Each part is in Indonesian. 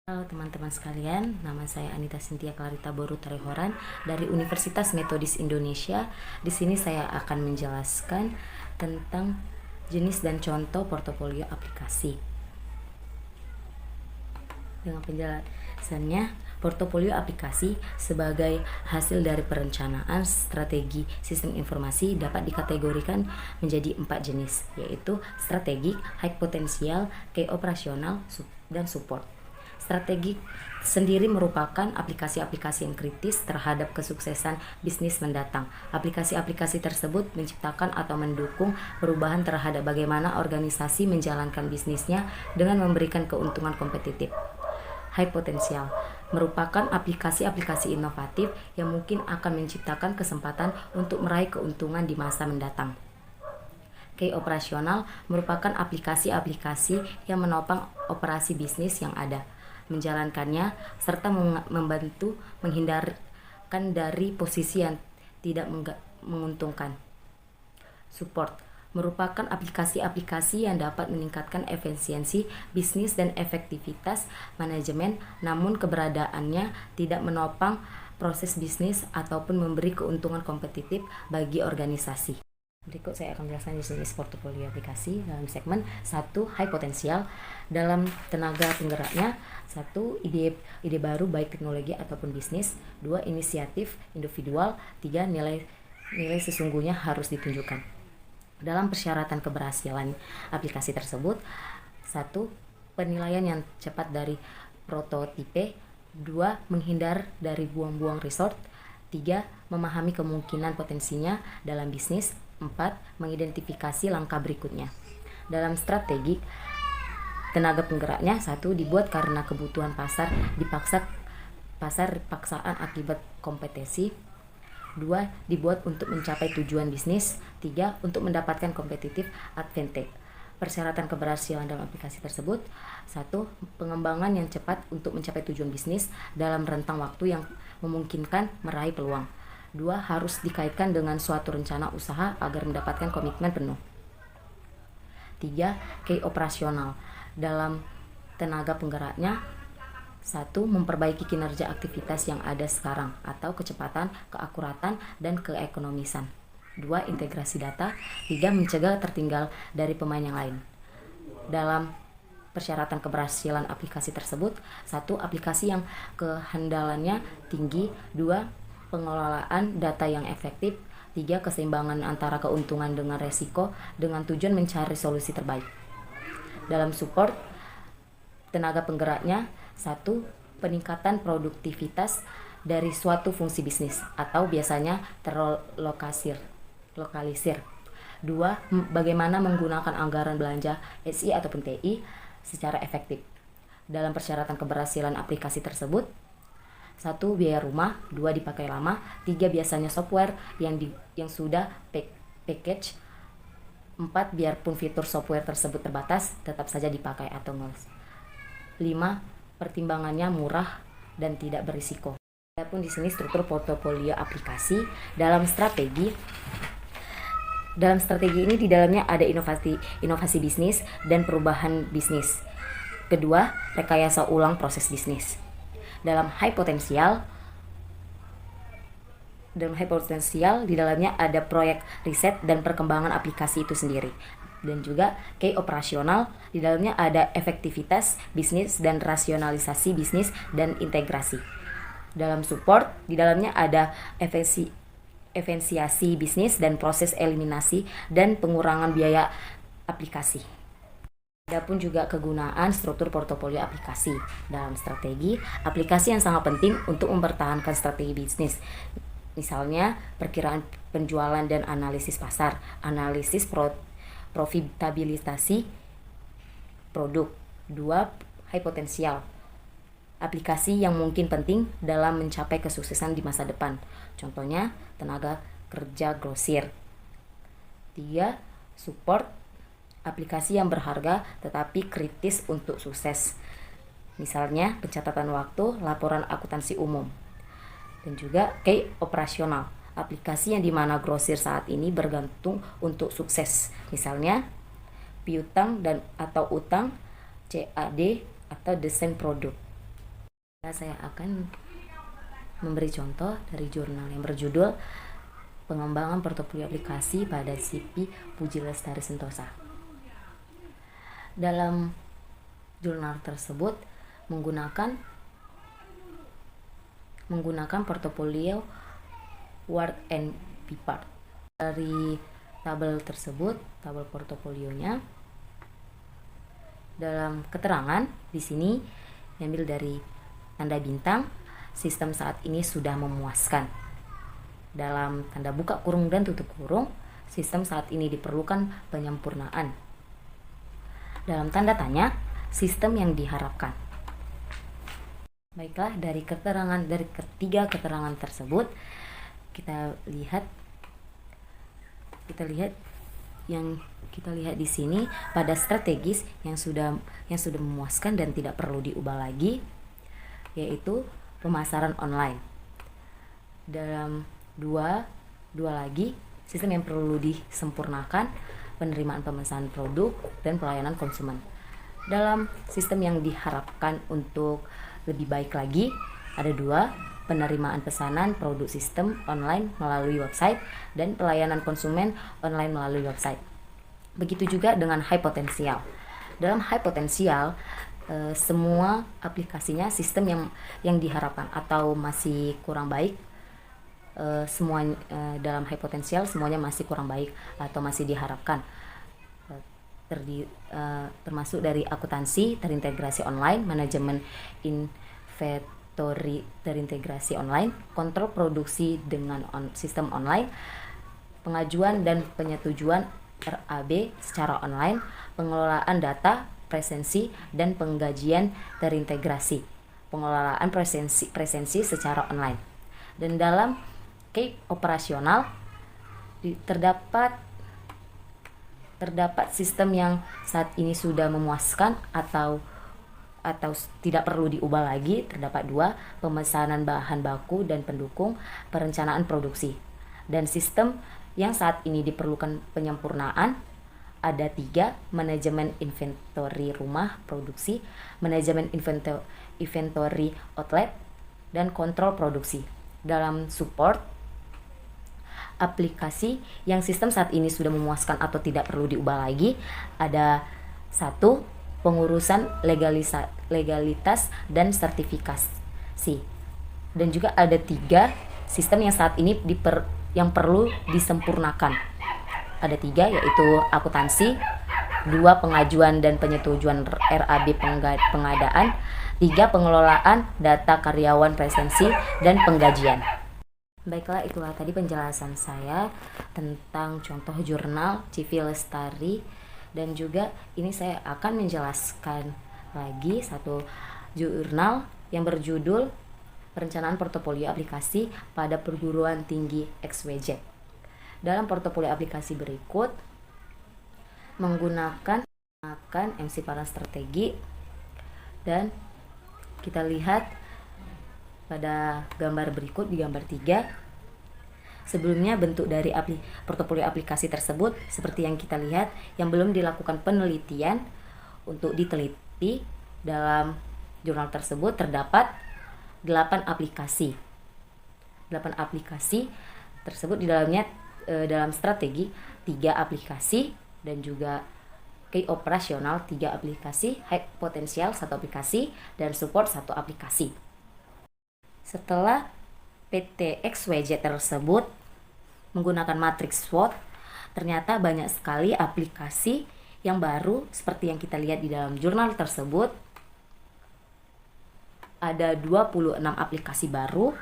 Halo teman-teman sekalian, nama saya Anita Cynthia Clarita Boru Tarehoran dari Universitas Metodis Indonesia. Di sini saya akan menjelaskan tentang jenis dan contoh portofolio aplikasi. Dengan penjelasannya, portofolio aplikasi sebagai hasil dari perencanaan strategi sistem informasi dapat dikategorikan menjadi 4 jenis, yaitu strategik, high potensial, key operasional, dan support. Strategik sendiri merupakan aplikasi-aplikasi yang kritis terhadap kesuksesan bisnis mendatang. Aplikasi-aplikasi tersebut menciptakan atau mendukung perubahan terhadap bagaimana organisasi menjalankan bisnisnya dengan memberikan keuntungan kompetitif. High potensial merupakan aplikasi-aplikasi inovatif yang mungkin akan menciptakan kesempatan untuk meraih keuntungan di masa mendatang. Key operasional merupakan aplikasi-aplikasi yang menopang operasi bisnis yang ada, menjalankannya, serta membantu menghindarkan dari posisi yang tidak menguntungkan. Support merupakan aplikasi-aplikasi yang dapat meningkatkan efisiensi bisnis dan efektivitas manajemen, namun keberadaannya tidak menopang proses bisnis ataupun memberi keuntungan kompetitif bagi organisasi. Berikut saya akan menjelaskan jenis portofolio aplikasi dalam segmen 1. High potensial. Dalam tenaga penggeraknya, 1. Ide baru baik teknologi ataupun bisnis. 2. Inisiatif individual. 3. Nilai sesungguhnya harus ditunjukkan. Dalam persyaratan keberhasilan aplikasi tersebut, 1. Penilaian yang cepat dari prototipe. 2. Menghindar dari buang-buang resource. 3. Memahami kemungkinan potensinya dalam bisnis. 4. Mengidentifikasi langkah berikutnya. Dalam strategi tenaga penggeraknya, 1. Dibuat karena kebutuhan pasar paksaan akibat kompetisi. 2. Dibuat untuk mencapai tujuan bisnis. 3. Untuk mendapatkan competitive advantage. Persyaratan keberhasilan dalam aplikasi tersebut, 1. Pengembangan yang cepat untuk mencapai tujuan bisnis dalam rentang waktu yang memungkinkan meraih peluang. 2. Harus dikaitkan dengan suatu rencana usaha agar mendapatkan komitmen penuh. 3. Key operasional. Dalam tenaga penggeraknya, 1. Memperbaiki kinerja aktivitas yang ada sekarang atau kecepatan, keakuratan, dan keekonomisan. 2. Integrasi data. 3. Mencegah tertinggal dari pemain yang lain. Dalam persyaratan keberhasilan aplikasi tersebut, 1. Aplikasi yang kehandalannya tinggi. 2. Pengelolaan data yang efektif. 3. Keseimbangan antara keuntungan dengan resiko dengan tujuan mencari solusi terbaik. Dalam support tenaga penggeraknya, 1. Peningkatan produktivitas dari suatu fungsi bisnis atau biasanya terlokalisir. 2. Bagaimana menggunakan anggaran belanja SI ataupun TI secara efektif. Dalam persyaratan keberhasilan aplikasi tersebut, 1. Biaya rumah. 2. Dipakai lama. 3. Biasanya software yang sudah package. 4. Biarpun fitur software tersebut terbatas, tetap saja dipakai atau ngeles. 5. Pertimbangannya murah dan tidak berisiko. Adapun di sini struktur portofolio aplikasi dalam strategi. Dalam strategi ini di dalamnya ada inovasi bisnis dan perubahan bisnis. Kedua, rekayasa ulang proses bisnis. Dalam high potensial di dalamnya ada proyek riset dan perkembangan aplikasi itu sendiri. Dan juga key operasional, di dalamnya ada efektivitas bisnis dan rasionalisasi bisnis dan integrasi. Dalam support, di dalamnya ada efisiensi bisnis dan proses eliminasi dan pengurangan biaya aplikasi. Adapun juga kegunaan struktur portofolio aplikasi dalam strategi, aplikasi yang sangat penting untuk mempertahankan strategi bisnis. Misalnya perkiraan penjualan dan analisis pasar, analisis profitabilitas produk. 2. High potensial. Aplikasi yang mungkin penting dalam mencapai kesuksesan di masa depan. Contohnya tenaga kerja grosir. 3. Support. Aplikasi yang berharga tetapi kritis untuk sukses. Misalnya pencatatan waktu, laporan akuntansi umum. Dan juga key operasional. Aplikasi yang dimana grosir saat ini bergantung untuk sukses. Misalnya piutang atau utang, CAD atau desain produk. Saya akan memberi contoh dari jurnal yang berjudul Pengembangan Portofolio Aplikasi pada CP Puji Lestari Sentosa. Dalam jurnal tersebut menggunakan portofolio Word and Paper. Dari tabel tersebut, tabel portofolionya, dalam keterangan di sini diambil dari tanda bintang, sistem saat ini sudah memuaskan. Dalam tanda buka kurung dan tutup kurung, sistem saat ini diperlukan penyempurnaan. Dalam tanda tanya, sistem yang diharapkan. Baiklah, dari ketiga keterangan tersebut kita lihat di sini pada strategis yang sudah memuaskan dan tidak perlu diubah lagi, yaitu pemasaran online. Dalam dua lagi sistem yang perlu disempurnakan, penerimaan pemesanan produk dan pelayanan konsumen. Dalam sistem yang diharapkan untuk lebih baik lagi, ada 2, penerimaan pesanan produk sistem online melalui website dan pelayanan konsumen online melalui website. Begitu juga dengan high potensial. Dalam high potensial, semua aplikasinya sistem yang diharapkan atau masih kurang baik, dalam high potensial semuanya masih kurang baik atau masih diharapkan, termasuk dari akuntansi terintegrasi online, manajemen inventory terintegrasi online, kontrol produksi dengan sistem online, pengajuan dan penyetujuan RAB secara online, pengelolaan data presensi dan penggajian terintegrasi, pengelolaan presensi secara online. Dan dalam case operasional terdapat sistem yang saat ini sudah memuaskan atau tidak perlu diubah lagi. Terdapat 2, pemesanan bahan baku dan pendukung, perencanaan produksi. Dan sistem yang saat ini diperlukan penyempurnaan ada 3, manajemen inventory rumah produksi, manajemen inventory outlet, dan kontrol produksi. Dalam support aplikasi yang sistem saat ini sudah memuaskan atau tidak perlu diubah lagi, ada 1, pengurusan legalitas dan sertifikasi. Dan juga ada 3, sistem yang saat ini yang perlu disempurnakan. Ada 3, yaitu akuntansi, 2, pengajuan dan penyetujuan RAB pengadaan, 3, pengelolaan data karyawan presensi dan penggajian. Baiklah, itulah tadi penjelasan saya tentang contoh jurnal CV Lestari, dan juga ini saya akan menjelaskan lagi satu jurnal yang berjudul Perencanaan Portofolio Aplikasi pada Perguruan Tinggi XYZ. Dalam portofolio aplikasi berikut menggunakan MC para strategi, dan kita lihat pada gambar berikut di gambar 3. Sebelumnya bentuk dari portofolio aplikasi tersebut seperti yang kita lihat, yang belum dilakukan penelitian. Untuk diteliti dalam jurnal tersebut terdapat 8 aplikasi. 8 aplikasi tersebut di dalamnya dalam strategi 3 aplikasi, dan juga key operasional 3 aplikasi, high potensial 1 aplikasi, dan support 1 aplikasi. Setelah PT XYZ tersebut menggunakan matriks SWOT, ternyata banyak sekali aplikasi yang baru seperti yang kita lihat di dalam jurnal tersebut. Ada 26 aplikasi baru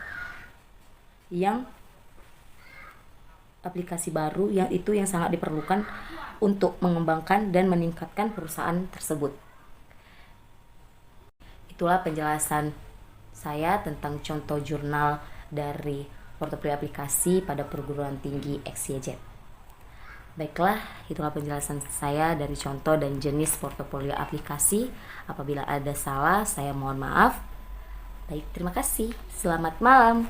yang sangat diperlukan untuk mengembangkan dan meningkatkan perusahaan tersebut. Itulah penjelasan saya tentang contoh jurnal dari portofolio aplikasi pada perguruan tinggi XYZ. Baiklah, itulah penjelasan saya dari contoh dan jenis portofolio aplikasi. Apabila ada salah, saya mohon maaf. Baik, terima kasih. Selamat malam.